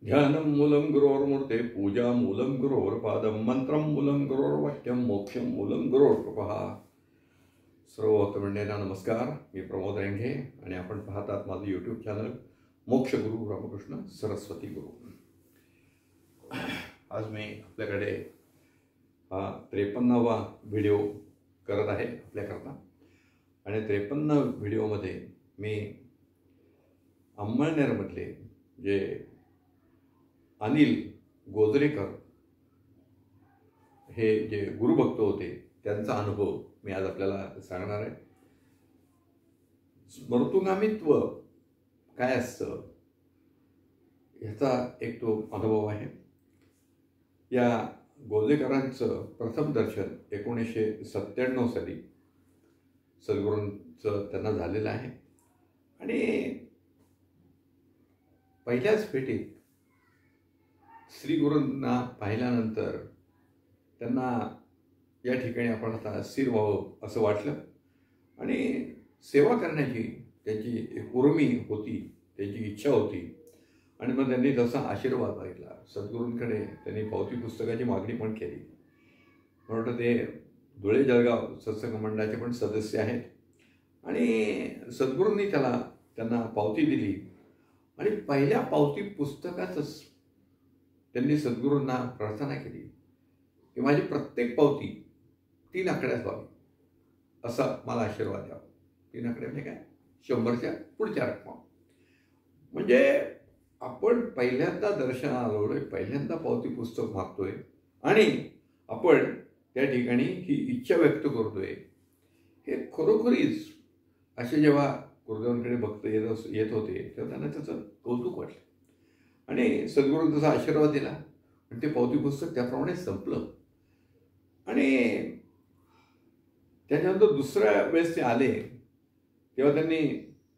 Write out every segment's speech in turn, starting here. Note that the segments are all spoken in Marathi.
ध्यानं मूलं गुरोर्मूर्ते पूजा मूलं गुरोर्पादं मंत्रं मूलं गुरोर्वाक्यं मोक्षं मूलं गुरोर्कृपः. सर्व भक्तमंडळींना नमस्कार. मी प्रमोद रेंघे आणि आपण पाहतात माझं यूट्यूब चॅनल मोक्ष गुरु रामकृष्ण सरस्वती गुरु. आज मी आपल्याकडे हा 53वा व्हिडिओ करत आहे आपल्याकरता. आणि 53 व्हिडिओमध्ये मी अंमळनेरमधले जे अनिल गोजरेकर हे जे गुरुभक्त होते त्यांचा अनुभव मी आज आपल्याला सांगणार आहे. स्मृतुगामित्व काय असतं याचा एक तो अनुभव आहे. या गोजरेकरांचं प्रथम दर्शन 1997 साली सद्गुरूंचं त्यांना झालेलं आहे. आणि पहिल्याच भेटीत श्री गुरूंना पाहिल्यानंतर त्यांना या ठिकाणी आपण आता स्थिर व्हावं असं वाटलं आणि सेवा करण्याची त्यांची एक उर्मी होती, त्यांची इच्छा होती. आणि मग त्यांनी तसा आशीर्वाद मागितला. सद्गुरूंकडे त्यांनी पावती पुस्तकाची मागणी पण केली. मला वाटतं ते धुळे जळगाव सत्संग मंडळाचे पण सदस्य आहेत. आणि सद्गुरूंनी त्यांना पावती दिली आणि पहिल्या पावती पुस्तकातच त्यांनी सद्गुरूंना प्रार्थना केली की माझी प्रत्येक पावती 3 आकड्यात व्हावी, असा मला आशीर्वाद द्यावा. 3 आकडे म्हणजे काय, 100च्या पुढच्या रक्कम. म्हणजे आपण पहिल्यांदा दर्शनाला आलोय, पहिल्यांदा पावती पुस्तक मागतोय आणि आपण त्या ठिकाणी ही इच्छा व्यक्त करतोय. हे खरोखरीच असे जेव्हा गुरुदेवांकडे भक्त येत होते तेव्हा त्यांना त्याचं कौतुक वाटलं. आणि सद्गुरूंनी तसा आशीर्वाद दिला आणि ते पावती पुस्तक त्याप्रमाणे संपलं. आणि त्याच्यानंतर दुसऱ्या वेळेस ते आले तेव्हा त्यांनी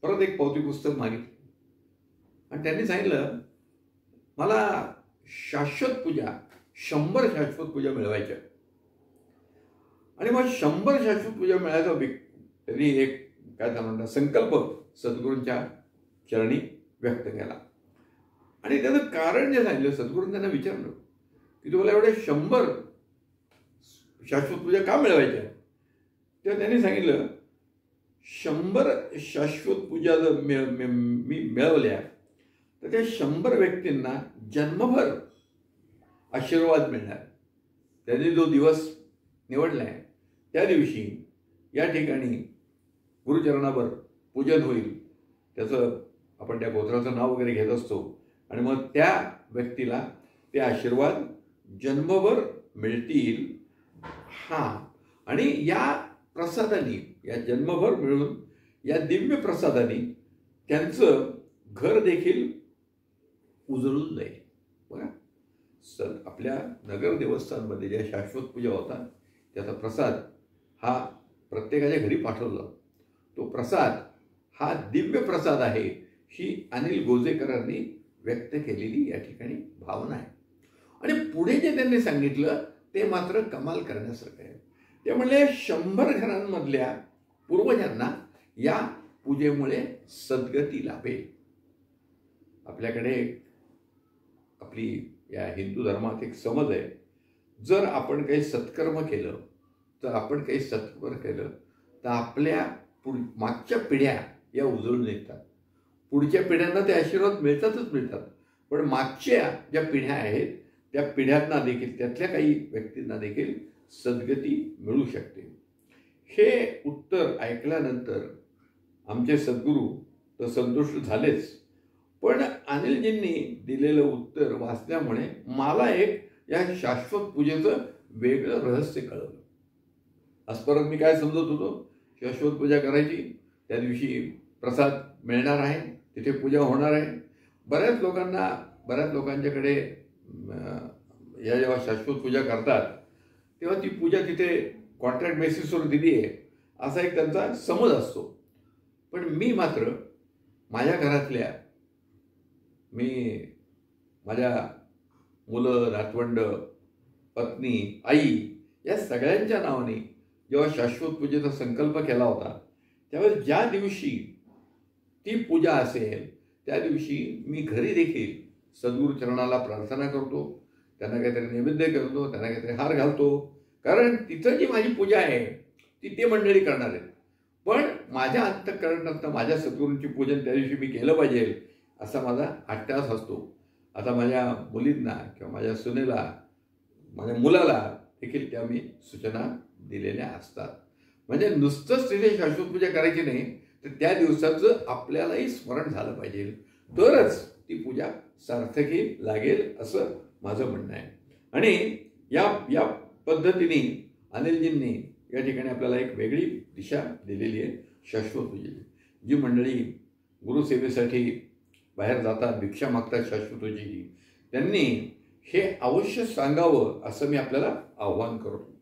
परत एक पावती पुस्तक मागितलं आणि त्यांनी सांगितलं मला शाश्वत पूजा 100 शाश्वत पूजा मिळवायच्या. आणि मग 100 शाश्वत पूजा मिळायचा त्यांनी एक काय म्हणतात संकल्प सद्गुरूंच्या चरणी व्यक्त केला. आणि त्याचं कारण जे सांगितलं, सद्गुरूंनी त्यांना विचारलं की तुम्हाला एवढे 100 शाश्वत पूजा का मिळवायच्या. तेव्हा त्यांनी सांगितलं 100 शाश्वत पूजा जर मी मिळवल्या तर त्या 100 व्यक्तींना जन्मभर आशीर्वाद मिळणार. त्यांनी जो दिवस निवडला आहे त्या दिवशी या ठिकाणी गुरुचरणावर पूजन होईल. त्याचं आपण त्या गोत्राचं नाव वगैरे घेत असतो आणि मग त्या व्यक्तीला ते आशीर्वाद जन्मभर मिळतील. आणि या प्रसादाने, या जन्मभर मिळून या दिव्य प्रसादाने त्यांचं घर देखील उजळून जाईल. बघा, आपल्या नगर देवस्थानमध्ये ज्या शाश्वत पूजा होतात त्याचा प्रसाद हा प्रत्येकाच्या घरी पाठवला. तो प्रसाद हा दिव्य प्रसाद आहे, ही अनिल गोजरेकरांनी व्यक्त केलेली या ठिकाणी भावना आहे. आणि पुढे जे त्यांनी सांगितलं ते मात्र कमाल करण्यासारखं आहे. ते म्हणले 100 घरांमधल्या पूर्वजांना या पूजेमुळे सद्गती लाभेल. आपल्याकडे आपली या हिंदू धर्मात एक समज आहे, जर आपण काही सत्कर्म केलं, तर आपण काही सत्कर्म केलं तर आपल्या मागच्या पिढ्या या उजळून येतात. पुढच्या पिढ्यांना ते आशीर्वाद मिळतात. पण मागच्या ज्या पिढ्या आहेत त्या पिढ्यांना देखील, त्यातल्या काही व्यक्तींना देखील सद्गती मिळू शकते. हे उत्तर ऐकल्यानंतर आमचे सद्गुरू तर संतुष्ट झालेच, पण अनिलजींनी दिलेलं उत्तर वाचल्यामुळे मला एक या शाश्वत पूजेचं वेगळं रहस्य कळलं. आजपर्यंत मी काय समजत होतो, शाश्वत पूजा करायची, त्या दिवशी प्रसाद मिळणार आहे, तिथे पूजा होणार आहे. बऱ्याच लोकांच्याकडे या जेव्हा शाश्वत पूजा करतात तेव्हा ती पूजा तिथे कॉन्ट्रॅक्ट बेसिसवर दिली आहे असा एक त्यांचा समज असतो. पण मी मात्र माझ्या घरातल्या, माझ्या मुलं, नातवंड, पत्नी, आई या सगळ्यांच्या नावाने जेव्हा शाश्वत पूजेचा संकल्प केला होता त्यावेळेस ज्या दिवशी ती पूजा असेल त्या दिवशी मी घरी देखील सद्गुरू चरणाला प्रार्थना करतो, त्यांना काहीतरी नैवेद्य करतो, त्यांना काहीतरी हार घालतो. कारण तिथं जी माझी पूजा आहे ती ते मंडळी करणार आहेत. पण माझ्या अंतःकरणातनं माझ्या सद्गुरूंची पूजन त्या दिवशी मी केलं पाहिजे असा माझा अट्टास असतो. आता माझ्या मुलींना किंवा माझ्या सुनेला, माझ्या मुलाला देखील त्या मी सूचना दिलेल्या असतात. म्हणजे नुसतंच तिथे शाश्वत पूजा करायची नाही, तर त्या दिवसाचं आपल्यालाही स्मरण झालं पाहिजे, तरच ती पूजा सार्थकी लागेल असं माझं म्हणणं आहे. आणि या पद्धतीने अनिलजींनी या ठिकाणी आपल्याला एक वेगळी दिशा दिलेली आहे शाश्वत पूजेची. जी मंडळी गुरुसेवेसाठी बाहेर जातात, भिक्षा मागतात शाश्वतजीची, त्यांनी हे अवश्य सांगावं असं मी आपल्याला आव्हान करतो.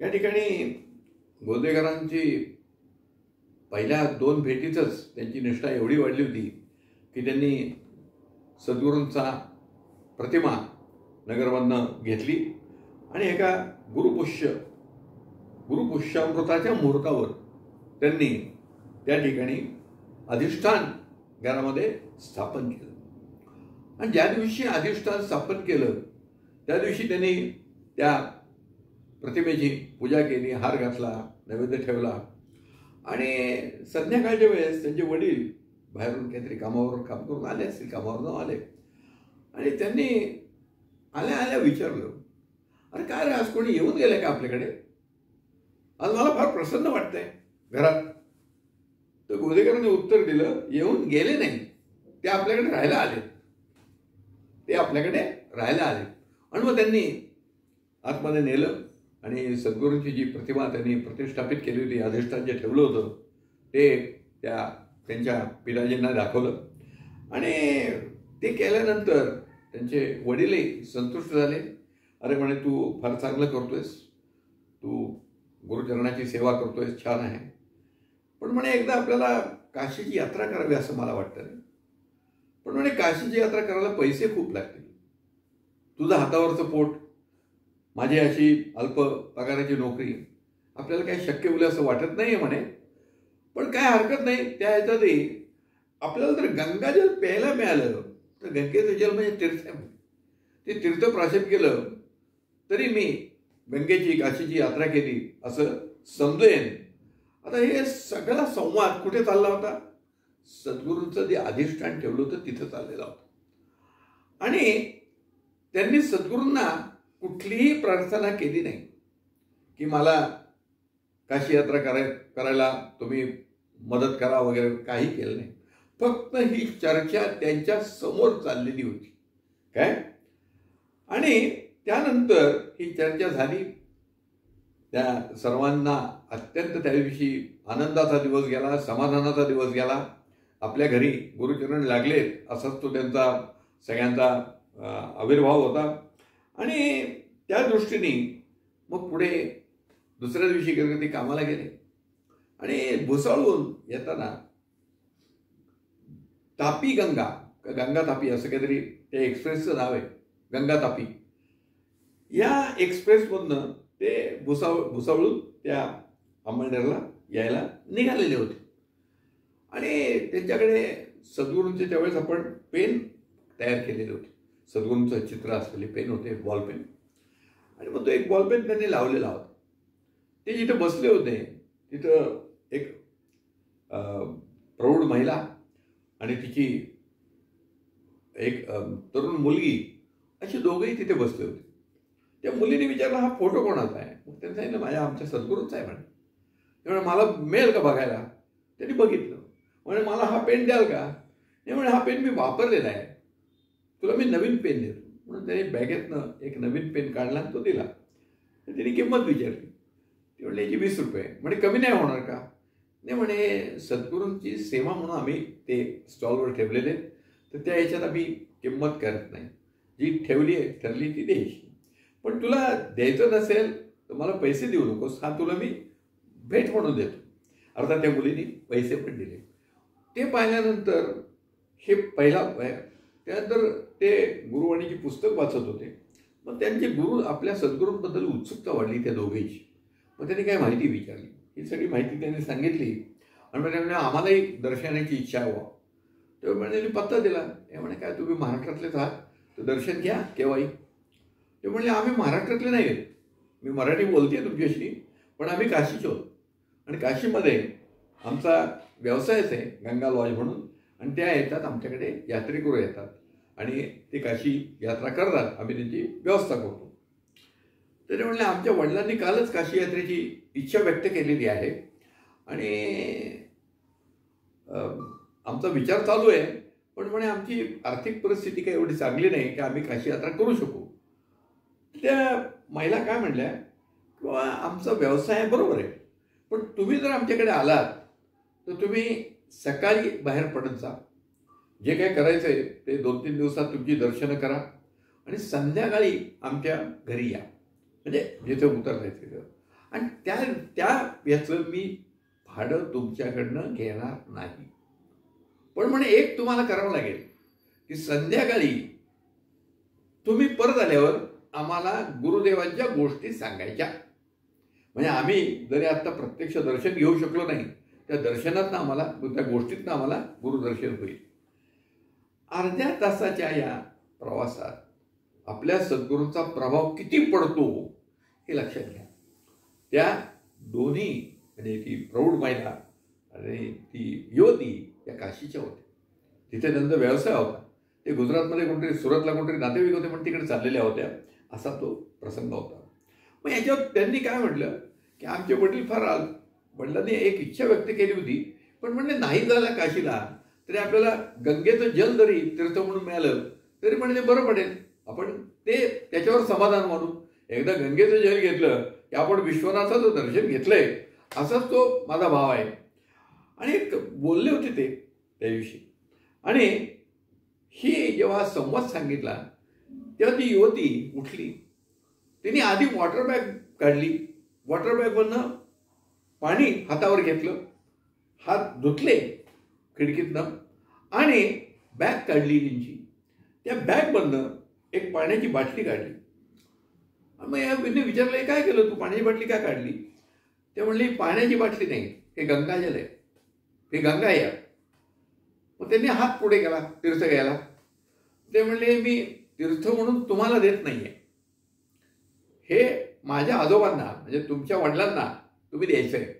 या ठिकाणी गोंदेकरांची पहिल्या 2 भेटीतच त्यांची निष्ठा एवढी वाढली होती की त्यांनी सद्गुरूंचा प्रतिमा नगरमधनं घेतली आणि एका गुरुपुष्यामृताच्या मुहूर्तावर त्यांनी त्या ठिकाणी अधिष्ठान घरामध्ये स्थापन केलं. आणि ज्या दिवशी अधिष्ठान स्थापन केलं त्या दिवशी त्यांनी त्या प्रतिमेची पूजा केली, हार घातला, नैवेद्य ठेवला. आणि संध्याकाळच्या वेळेस त्यांचे वडील बाहेरून काहीतरी काम करून आले असतील, कामावर आले आणि त्यांनी आल्या विचारलं, अरे काय रे, आज कोणी येऊन गेलं का आपल्याकडे? आज मला फार प्रसन्न वाटतंय घरात. तर गोंदेकरांनी उत्तर दिलं, येऊन गेले नाही, ते आपल्याकडे राहायला आले. आणि मग त्यांनी आतमध्ये नेलं आणि सद्गुरूंची जी प्रतिमा त्यांनी प्रतिष्ठापित केली होती, अधिष्ठान जे ठेवलं होतं ते त्यांच्या पिताजींना दाखवलं. आणि ते केल्यानंतर त्यांचे वडीलही संतुष्ट झाले. अरे म्हणे, तू फार चांगलं करतोयस, तू गुरुचरणाची सेवा करतोयस, छान आहे. पण म्हणे एकदा आपल्याला काशीची यात्रा करावी असं मला वाटतं. पण म्हणे काशीची यात्रा करायला पैसे खूप लागतील. तुझं हातावरचं पोट, माझी अशी अल्प पगाराची नोकरी, आपल्याला काही शक्य होईल असं वाटत नाही म्हणे. पण काय हरकत नाही, त्या ह्याच्यातही आपल्याला जर गंगाजल प्यायला मिळालं तर गंगेचं जल म्हणजे तीर्थ आहे. ते तीर्थप्राशन केलं तरी मी गंगेची काशीची यात्रा केली असं समजेन. आता हे सगळा संवाद कुठे चालला होता? सद्गुरूंचं जे अधिष्ठान ठेवलं होतं तिथं चाललेला होता. आणि त्यांनी सद्गुरूंना कुठलीही प्रार्थना केली नाही की मला काशी यात्रा करायला तुम्ही मदत करा वगैरे, काही केलं नाही. फक्त ही चर्चा त्यांच्या समोर चाललेली होती काय. आणि त्यानंतर ही चर्चा झाली. त्या सर्वांना अत्यंत त्या दिवशी आनंदाचा दिवस गेला, समाधानाचा दिवस गेला. आपल्या घरी गुरुचरण लागलेत असाच तो त्यांचा सगळ्यांचा आविर्भाव होता. आणि त्या दृष्टीने मग पुढे दुसऱ्या दिवशी ते कामाला गेले. आणि भुसावळून येताना तापी गंगा तापी असं काहीतरी त्या एक्सप्रेसचं नाव आहे, गंगा तापी, या एक्सप्रेसमधनं ते भुसावळून त्या अंमळनेरला यायला निघालेले होते. आणि त्यांच्याकडे सद्गुरूंचे त्यावेळेस आपण पेन तयार केलेले होते, सद्गुरूंचं चित्र असलेले पेन होते, बॉल पेन. आणि मग तो एक बॉल पेन त्यांनी लावलेला होता. ते जिथे बसले होते तिथं एक प्रौढ महिला आणि तिची एक तरुण मुलगी अशी दोघंही तिथे बसले होते. त्या मुलीने विचारलं, हा फोटो कोणाचा आहे? मग त्यांनी सांगितलं, आमच्या सद्गुरूंचा आहे म्हणे. त्यामुळे मला मिळेल का बघायला? त्यांनी बघितलं. म्हणे मला हा पेन द्याल का? नाही म्हणे, हा पेन मी वापरलेला आहे, तुला मी नवीन पेन देतो. म्हणून त्याने बॅगेतनं एक नवीन पेन काढला आणि तो दिला. तर तिने किंमत विचारली. ती म्हणली, याची 20 रुपये. म्हणे कमी नाही होणार का? नाही म्हणे, सद्गुरूंची सेवा म्हणून आम्ही ते स्टॉलवर ठेवलेले, तर त्या ह्याच्यात आम्ही किंमत करत नाही, जी ठरली ती द्यायची. पण तुला द्यायचं नसेल तर मला पैसे देऊ नकोस, हा तुला मी भेट म्हणून देतो. अर्थात त्या मुलीने पैसे पण दिले. ते पाहिल्यानंतर हे त्यानंतर ते गुरुवाणीची पुस्तक वाचत होते. मग त्यांचे आपल्या सद्गुरूंबद्दल उत्सुकता वाढली त्या दोघेची. मग त्यांनी काय माहिती विचारली. ही सगळी माहिती त्यांनी सांगितली आणि म्हणजे आम्हालाही दर्शनाची इच्छा व्हा. ते म्हणजे मी पत्ता दिला. हे म्हणे काय तुम्ही महाराष्ट्रातलेच आहात, तर दर्शन घ्या केव्हाही. ते म्हणले आम्ही महाराष्ट्रातले नाही आहेत, मी मराठी बोलते तुमच्याशी, पण आम्ही काशीचे आहोत आणि काशीमध्ये आमचा व्यवसायच आहे गंगा लॉज म्हणून, आणि त्या येतात आमच्याकडे, यात्रेकरू येतात आणि ते काशी यात्रा करतात, आम्ही त्यांची व्यवस्था करतो. तर ते म्हणले आमच्या वडिलांनी कालच काशी यात्रेची इच्छा व्यक्त केलेली आहे आणि आमचा विचार चालू आहे, पण म्हणे आमची आर्थिक परिस्थिती काही एवढी चांगली नाही की आम्ही काशी यात्रा करू शकू. त्या महिला काय म्हणल्या किंवा आमचा व्यवसाय बरोबर आहे, पण तुम्ही जर आमच्याकडे आलात तर तुम्ही सकाळी बाहेर पडत जा, जे काय करायचं आहे ते 2-3 दिवसात तुमची दर्शनं करा आणि संध्याकाळी आमच्या घरी या, म्हणजे जिथे उतरतायचं तिथं, आणि त्या याचं मी भाडं तुमच्याकडनं घेणार नाही. पण म्हणे एक तुम्हाला करावं लागेल की संध्याकाळी तुम्ही परत आल्यावर आम्हाला गुरुदेवांच्या गोष्टी सांगायच्या. म्हणजे आम्ही जरी आता प्रत्यक्ष दर्शन घेऊ शकलो नाही, त्या दर्शनातनं आम्हाला, त्या गोष्टीतनं आम्हाला गुरुदर्शन होईल. अर्ध्या तासाच्या या प्रवासात आपल्या सद्गुरूंचा प्रभाव किती पडतो हे लक्षात घ्या. त्या दोन्ही म्हणजे ती प्रौढ महिला आणि ती युवती त्या काशीच्या होत्या. तिथे त्यांचा व्यवसाय होता. ते गुजरातमध्ये कोणतरी, सुरतला कोणतरी नातेवाईक होते, पण तिकडे चाललेल्या होत्या, असा तो प्रसंग होता. मग याच्यावर त्यांनी काय म्हटलं की आमचे वडील फार, वडिलांनी एक इच्छा व्यक्त केली होती, पण म्हणले नाही झालं काशीला तरी आपल्याला गंगेचं जल जरी तीर्थ म्हणून मिळालं तरी म्हणजे बरं पडेल, आपण ते त्याच्यावर समाधान मानू. एकदा गंगेचं जल घेतलं की आपण विश्वनाथाचं दर्शन घेतलंय, असाच तो माझा भाव आहे. आणि बोलले होते ते त्या दिवशी. आणि ही जेव्हा संवाद सांगितला तेव्हा ती युवती उठली. तिने आधी वॉटर बॅग काढली, वॉटर बॅगमधनं पाणी हातावर घेतलं, हात धुतले खिडकीतनं आणि बॅग काढली त्यांची. त्या बॅगमधनं एक पाण्याची बाटली काढली. मग या विचारलं काय केलं तू, पाण्याची बाटली का काढली? ते म्हणले पाण्याची बाटली नाही, हे गंगाजल आहे, हे गंगा आहे. मग त्यांनी हात पुढे केला तीर्थ घ्यायला. ते म्हणले मी तीर्थ म्हणून तुम्हाला देत नाहीये, हे माझ्या आजोबांना म्हणजे तुमच्या वडिलांना तुम्ही द्यायचं आहे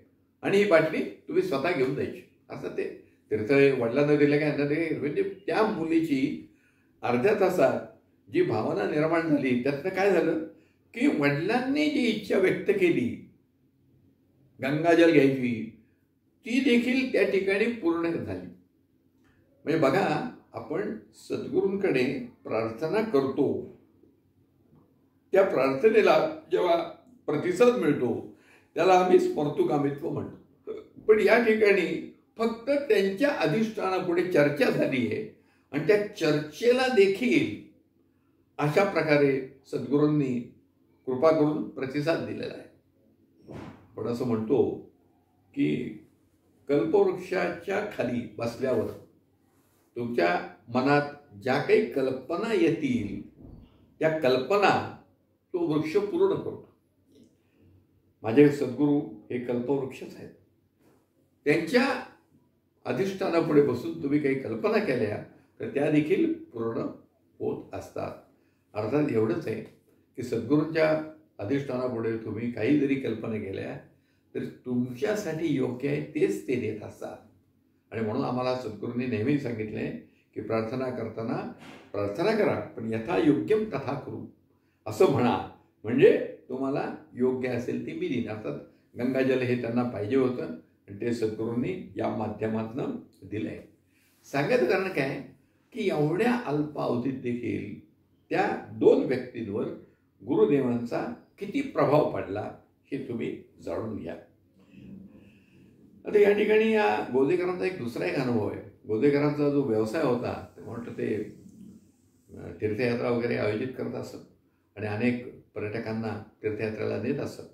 आणि ही बाटली तुम्ही स्वतः घेऊन जायची. असं ते तीर्थ वडिलांना दिलं काय यांना ते. म्हणजे त्या मुलीची अर्ध्या तासात जी भावना निर्माण झाली त्यातनं काय झालं की वडिलांनी जी इच्छा व्यक्त केली गंगाजल घ्यायची, ती देखील त्या ठिकाणी पूर्ण झाली. म्हणजे बघा, आपण सद्गुरूंकडे प्रार्थना करतो, त्या प्रार्थनेला जेव्हा प्रतिसाद मिळतो त्याला आम्ही स्मर्तुकामित्व म्हणतो. पण या ठिकाणी फक्त त्यांच्या अधिष्ठानापुढे चर्चा झाली आहे आणि त्या चर्चेला देखील अशा प्रकारे सद्गुरूंनी कृपा करून प्रतिसाद दिलेला आहे. पण असं म्हणतो की कल्पवृक्षाच्या खाली बसल्यावर तुमच्या मनात ज्या काही कल्पना येतील त्या कल्पना तो वृक्ष पूर्ण करतो. माझे सद्गुरू हे कल्पवृक्षच आहेत. त्यांच्या अधिष्ठानापुढे बसून तुम्ही काही कल्पना केल्या तर त्या देखील पूर्ण होत असतात. अर्थात एवढंच आहे की सद्गुरूंच्या अधिष्ठानापुढे तुम्ही काही जरी कल्पना केल्या तरी तुमच्यासाठी योग्य आहे तेच ते देत असतात. आणि म्हणून आम्हाला सद्गुरूंनी नेहमी सांगितले की प्रार्थना करताना प्रार्थना करा, पण यथा योग्यम तथा करू, असं म्हणा, म्हणजे तुम्हाला योग्य असेल ते मी देईन. अर्थात गंगाजल हे त्यांना पाहिजे होतं आणि ते सद्गुरूंनी या माध्यमातून दिलं आहे. सांगायचं कारण काय की एवढ्या अल्पावधीत देखील त्या 2 व्यक्तींवर गुरुदेवांचा किती प्रभाव पडला हे तुम्ही जाणून घ्या. आता या ठिकाणी या गोदेकरांचा एक दुसरा एक अनुभव आहे. गोदेकरांचा जो व्यवसाय होता म्हटलं ते तीर्थयात्रा वगैरे आयोजित करत असत आणि अनेक पर्यटकांना तीर्थयात्रेला नेत असत.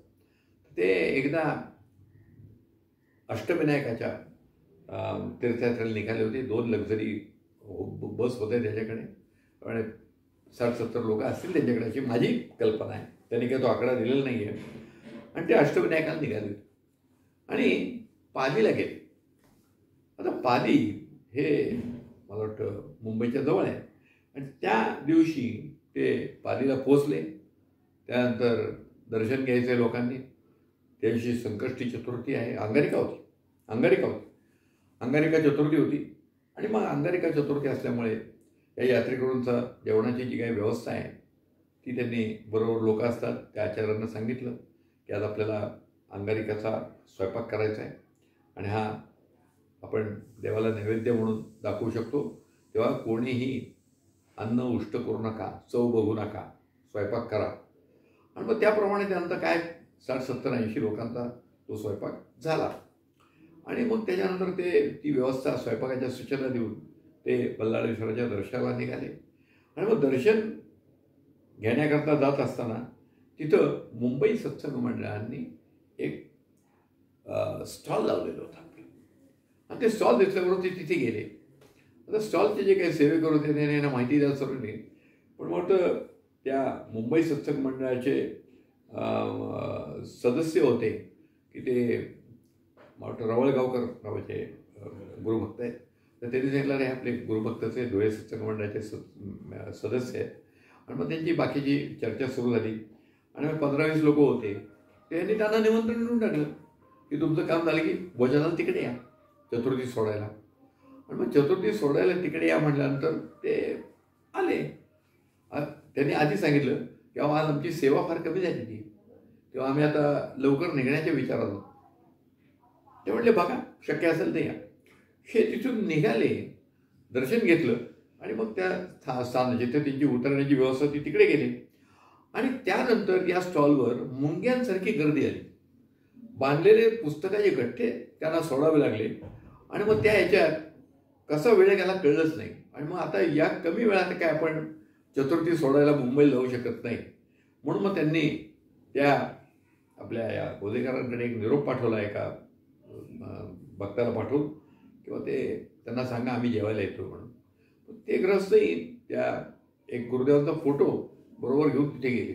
ते एकदा अष्टविनायकाच्या तीर्थयात्रेला निघाले होते. 2 लक्झरी बस होत्या त्याच्याकडे आणि 60-70 लोक असतील त्यांच्याकडे, अशी माझी कल्पना आहे. त्यांनी काही तो आकडा दिलेला नाही आहे. आणि ते अष्टविनायकाला निघाले होते आणि पालीला गेले. आता पाली हे मला वाटतं मुंबईच्या जवळ आहे. आणि त्या दिवशी ते पालीला पोचले. त्यानंतर दर्शन घ्यायचं आहे लोकांनी. त्या दिवशी संकष्टी चतुर्थी आहे. अंगारिका चतुर्थी होती. आणि मग अंगारिका चतुर्थी असल्यामुळे या यात्रेकरूंचा जेवणाची जी काही व्यवस्था आहे ती त्यांनी, बरोबर लोक असतात त्या आचार्यांना सांगितलं की आज आपल्याला अंगारिकाचा स्वयंपाक करायचा आहे आणि हा आपण देवाला नैवेद्य म्हणून दाखवू शकतो. तेव्हा कोणीही अन्न उष्ट करू नका, चव बघू नका, स्वयंपाक करा. आणि मग त्याप्रमाणे त्यानंतर काय 60, 70, 80 लोकांचा तो स्वयंपाक झाला. आणि मग त्याच्यानंतर ती व्यवस्था स्वयंपाकाच्या सूचना देऊन ते बल्लाळेश्वराच्या दर्शनाला निघाले. आणि मग दर्शन घेण्याकरता जात असताना तिथं मुंबई सत्संग मंडळांनी एक स्टॉल लावलेला होता. आणि ते स्टॉल दिसल्याबरोबर ते तिथे गेले. आता स्टॉलचे जे काही सेवेकर होते त्यांनी माहिती द्यायला सर्व नाही. पण मग त्या मुंबई सत्संग मंडळाचे सदस्य होते की ते मला वाटतं रवळगावकर नावाचे गुरुभक्त आहेत. तर त्यांनी सांगितलं रे आपले गुरुभक्तचे धुळे सत्संग मंडळाचे सदस्य आहेत. आणि मग त्यांची बाकीची चर्चा सुरू झाली. आणि मग 15-20 लोक होते. त्यांनी त्यांना निमंत्रण देऊन टाकलं की तुमचं काम झालं की भोजनाला तिकडे या चतुर्थी सोडायला. आणि मग चतुर्थी सोडायला तिकडे या म्हटल्यानंतर ते आले. त्यांनी आधी सांगितलं की आज आमची सेवा फार कमी झाली ती, तेव्हा आम्ही आता लवकर निघण्याच्या विचारात आहोत. ते म्हटले बघा शक्य असेल ते या. हे तिथून निघाले, दर्शन घेतलं आणि मग त्या स्थान जिथे त्यांची उतरण्याची व्यवस्था होती तिकडे गेले. आणि त्यानंतर या स्टॉलवर मुंग्यांसारखी गर्दी आली. बांधलेले पुस्तकाचे गठ्ठे त्यांना सोडावे लागले. आणि मग त्या ह्याच्यात कसा वेळ गेला कळलंच नाही. आणि मग आता या कमी वेळात काय आपण चतुर्थी सोडायला मुंबईला जाऊ शकत नाही. म्हणून मग त्यांनी त्या आपल्या या गोदेकरांकडे एक निरोप पाठवला एका भक्ताला पाठवून किंवा ते त्यांना सांगा आम्ही जेवायला येतो म्हणून. ते ग्रहस्थही त्या एक गुरुदेवांचा फोटो बरोबर घेऊन तिथे गेले.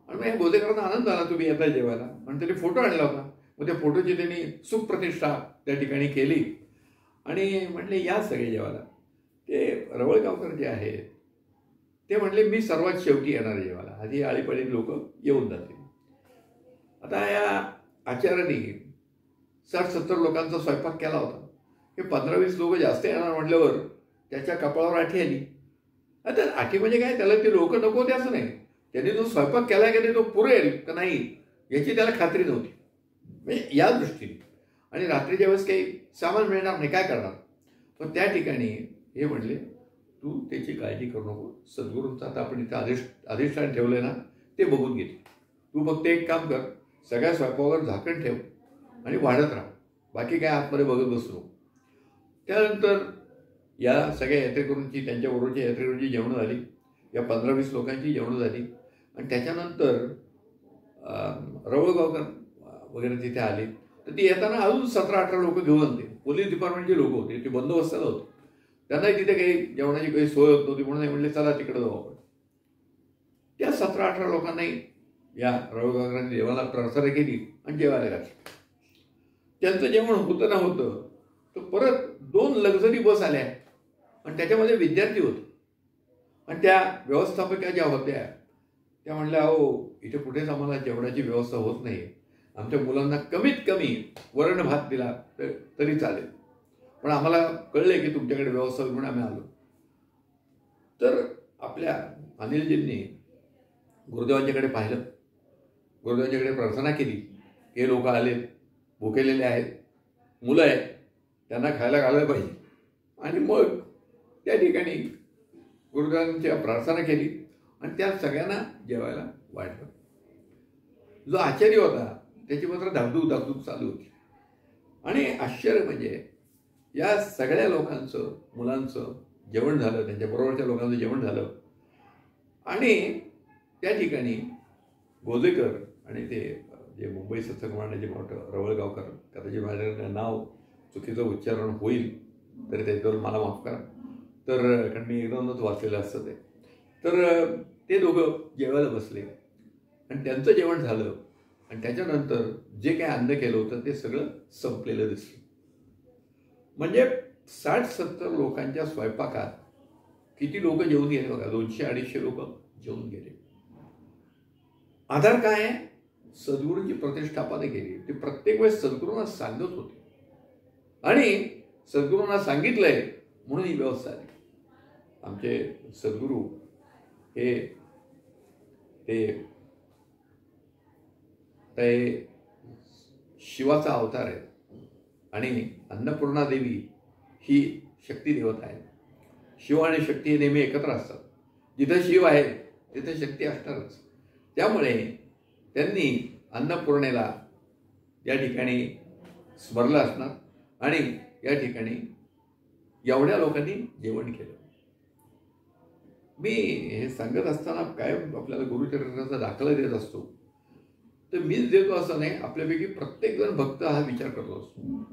आणि मग या गोदेकरांना आनंद झाला तुम्ही येता जेवायला. आणि त्यांनी फोटो आणला होता. मग त्या फोटोची त्यांनी सुप्रतिष्ठा त्या ठिकाणी केली आणि म्हटले या सगळे जेवायला. ते रवळगावकर जे आहेत ते म्हटले मी सर्वात शेवटी येणार जेवायला, आधी आळीपाळी लोक येऊन जातील. आता या आचार्यांनी 60-70 लोकांचा स्वयंपाक केला होता. हे 15-20 लोक जास्त येणार म्हटल्यावर त्याच्या कपाळावर आठी आली. आता आठी म्हणजे काय, त्याला ते लोक नको होते असं नाही. त्यांनी जो स्वयंपाक केला की नाही तो पुरेल का नाही याची त्याला खात्री नव्हती. म्हणजे या दृष्टीने. आणि रात्रीच्या वेळेस काही सामान मिळणार नाही, काय करणार. पण त्या ठिकाणी हे म्हटले तू त्याची काळजी करू नको, सद्गुरूंचा आता आपण इथं अधिष्ठान ठेवलंय ना ते बघून घेते. तू फक्त एक काम कर, सगळ्या स्वयंपाकावर झाकण ठेव आणि वाढत राहा, बाकी काय आतमध्ये बघत बसू नको. त्यानंतर या सगळ्या यात्रेकरूंची, त्यांच्याबरोबरच्या यात्रेकरूंची जेवणं झाली. या 15-20 लोकांची जेवणं झाली. आणि त्याच्यानंतर रवळगावकर वगैरे तिथे आले. तर ती येताना अजून 17-18 लोक घेऊन आले. पोलीस डिपार्टमेंटचे लोक होते, ते बंदोबस्ताला होते. त्यांनाही तिथे काही जेवणाची काही सोय होत नव्हती म्हणून म्हणले चला तिकडे जाऊ आपण. त्या 17-18 लोकांनाही या रवळगावकरांनी देवाला प्रार्थना केली आणि जेवायला घातली. त्यांचं जेवण होतं ना होतं तर परत 2 लक्झरी बस आल्या आणि त्याच्यामध्ये विद्यार्थी होते. आणि त्या व्यवस्थापिका ज्या होत्या त्या म्हणल्या अहो इथे कुठेच आम्हाला जेवणाची व्यवस्था होत नाही, आमच्या मुलांना कमीत कमी वरण भात दिला तरी चालेल, पण आम्हाला कळलंय की तुमच्याकडे व्यवस्था म्हणून आम्ही आलो. तर आपल्या अनिलजींनी गुरुदेवांच्याकडे पाहिलं, गुरुदेवांच्याकडे प्रार्थना केली. हे लोक आले, भुकेलेले आहेत, मुलं आहेत, त्यांना खायला घालायला पाहिजे. आणि मग त्या ठिकाणी गुरुदेवांची प्रार्थना केली आणि त्या सगळ्यांना जेवायला वाढलं. जो आचार्य होता त्याची मात्र धाकधूक चालू होती. आणि आश्चर्य म्हणजे या सगळ्या लोकांचं, मुलांचं जेवण झालं, त्यांच्याबरोबरच्या लोकांचं जेवण झालं. आणि त्या ठिकाणी गोदेकर आणि ते जे मुंबई सत्संग मंडळाचे मोठं रवळगावकर, कदाचित माझं नाव चुकीचं उच्चारण होईल तरी त्याच्यावर मला माफ करा. तर कारण मी एकदमच वाचलेलं असतं ते. तर ते दोघं जेवायला बसले आणि त्यांचं जेवण झालं. आणि त्याच्यानंतर जे काही अन्न केलं होतं ते सगळं संपलेलं दिसलं. म्हणजे 60-70 लोकांच्या स्वयंपाकात किती लोक जेवून गेले बघा, 200-250 लोक जेवून गेले. आधार काय आहे? सद्गुरूंची प्रतिष्ठापना केली. ते प्रत्येक वेळेस सद्गुरूंना सांगत होते आणि सद्गुरूंना सांगितलंय म्हणून ही व्यवस्था आली. आमचे सद्गुरू हे ते शिवाचा अवतार आहे आणि अन्नपूर्णा देवी ही शक्ती देवता आहे. शिव आणि शक्ती हे नेहमी एकत्र असतात. जिथं शिव आहे तिथे शक्ती असणारच. त्यामुळे त्यांनी अन्नपूर्णेला या ठिकाणी स्मरलं असणार आणि या ठिकाणी एवढ्या लोकांनी जेवण केलं. मी हे सांगत असताना कायम आपल्याला गुरुचरित्राचा दाखला देत असतो. तर मीच देतो असं नाही, आपल्यापैकी प्रत्येकजण भक्त हा विचार करतो असतो.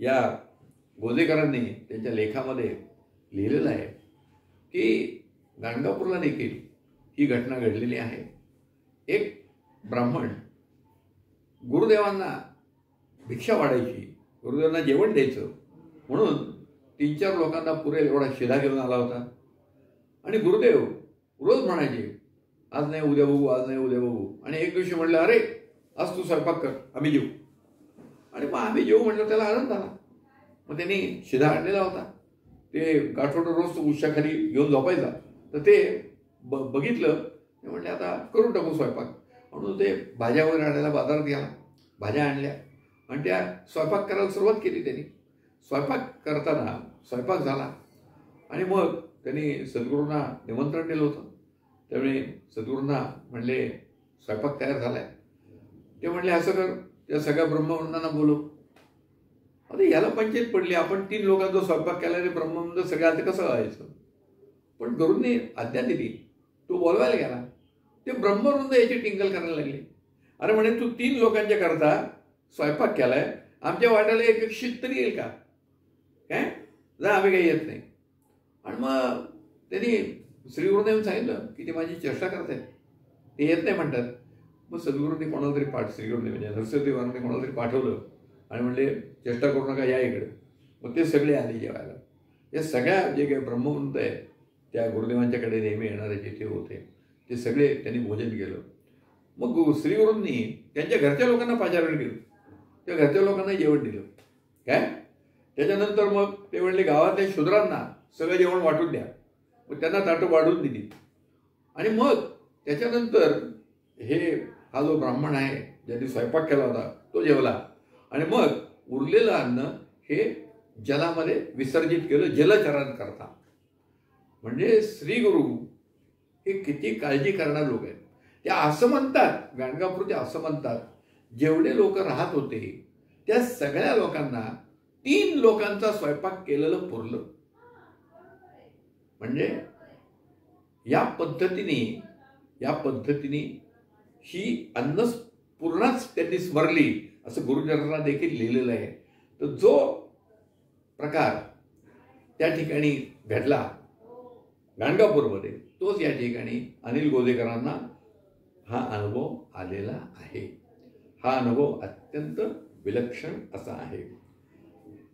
या गोदेकरांनी त्यांच्या लेखामध्ये लिहिलेलं आहे की गाणगापूरला देखील ही घटना घडलेली आहे. एक ब्राह्मण गुरुदेवांना भिक्षा वाढायची, गुरुदेवांना जेवण द्यायचं म्हणून 3-4 लोकांना पुरेल एवढा शिधा घेऊन आला होता. आणि गुरुदेव रोज म्हणायचे, आज नाही उद्या बघू, आज नाही उद्या बघू. आणि एक दिवशी म्हणलं, अरे आज तू स्वयंपाक कर, आम्ही जेवू. आणि मग आम्ही जेवू म्हटलं, त्याला आनंद आला. मग त्यांनी शिधा आणलेला होता. ते गाठोडं रोज उशाखाली घेऊन झोपायचा. तर ते बघितलं, ते म्हणले आता करून टाकू स्वयंपाक. म्हणून ते भाज्या वगैरे आणायला बाजारात गेला, भाज्या आणल्या आणि त्या स्वयंपाक करायला सुरुवात केली त्यांनी. स्वयंपाक करताना स्वयंपाक झाला आणि मग त्यांनी सद्गुरूंना निमंत्रण दिलं होतं. त्यावेळी सद्गुरूंना म्हणले स्वयंपाक तयार झालाय. ते म्हणले असं कर, त्या सगळ्या ब्रह्मवंदांना बोलव. आता याला पंचायत पडली, आपण 3 लोकांचा स्वयंपाक केला आणि ब्रह्मवंद सगळ्या आता कसं व्हायचं. पण गुरूंनी आज्ञा दिली, तो बोलवायला गेला. ते ब्रह्मवृंद याची टिंगल करायला लागले. अरे म्हणे तू 3 लोकांच्या करता स्वयंपाक केलाय, आमच्या वाट्याला एक शीत तरी येईल का? काय जा, आम्ही काही येत नाही. आणि मग त्यांनी श्री गुरुदेवांनी सांगितलं की ते माझी चेष्टा करतायत, ते येत नाही म्हणतात. मग सद्गुरूंनी कोणाला तरी श्री गुरुदेव म्हणजे नरसिंहदेवांनी कोणाला तरी पाठवलं आणि म्हणले चेष्टा करू नका, या इकडे. मग ते सगळे आले जेवायला. या सगळ्या जे काही ब्रह्मवंत आहेत त्या गुरुदेवांच्याकडे नेहमी येणारे जिथे होते ते सगळे त्यांनी भोजन केलं. मग श्री गुरूंनी त्यांच्या घरच्या लोकांना पाचारण केलं, त्या घरच्या लोकांना जेवण दिलं. काय त्याच्यानंतर मग ते म्हणले गावातल्या शूद्रांना सगळं जेवण वाटून द्या. मग त्यांना ताटं वाढून दिली. आणि मग त्याच्यानंतर हा जो ब्राह्मण आहे ज्यांनी स्वयंपाक केला होता तो जेवला. आणि मग उरलेलं अन्न हे जलामध्ये विसर्जित केलं जलचरण करता. म्हणजे श्री गुरु हे किती काळजी करणारे लोक आहेत. ते असं म्हणतात, गाणगापूरचे असं म्हणतात, जेवढे लोक राहत होते त्या सगळ्या लोकांना 3 लोकांचा स्वयंपाक केलेलं पुरलं. म्हणजे या पद्धतीने ही अन्नपूर्णाच त्यांनी स्मरली असं गुरुचरणात देखील लिहिलेलं आहे. तर जो प्रकार त्या ठिकाणी घडला गाणगापूरमध्ये तोच या ठिकाणी अनिल गोदेकरांना हा अनुभव आलेला आहे. हा अनुभव अत्यंत विलक्षण असा आहे.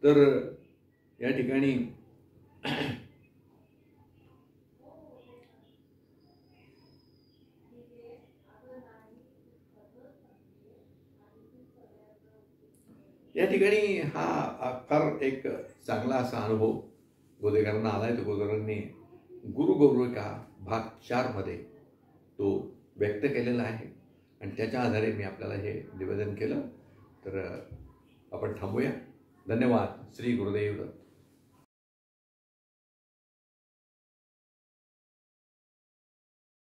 तर या ठिकाणी हा फार एक चांगला असा अनुभव गोदेकरांना आलाय. तो गोदेकरांनी गुरुगौरविका भाग 4 मध्ये तो व्यक्त केलेला आहे आणि त्याच्या आधारे मी आपल्याला हे निवेदन केलं. तर आपण थांबूया. धन्यवाद. श्री गुरुदेव दत्त.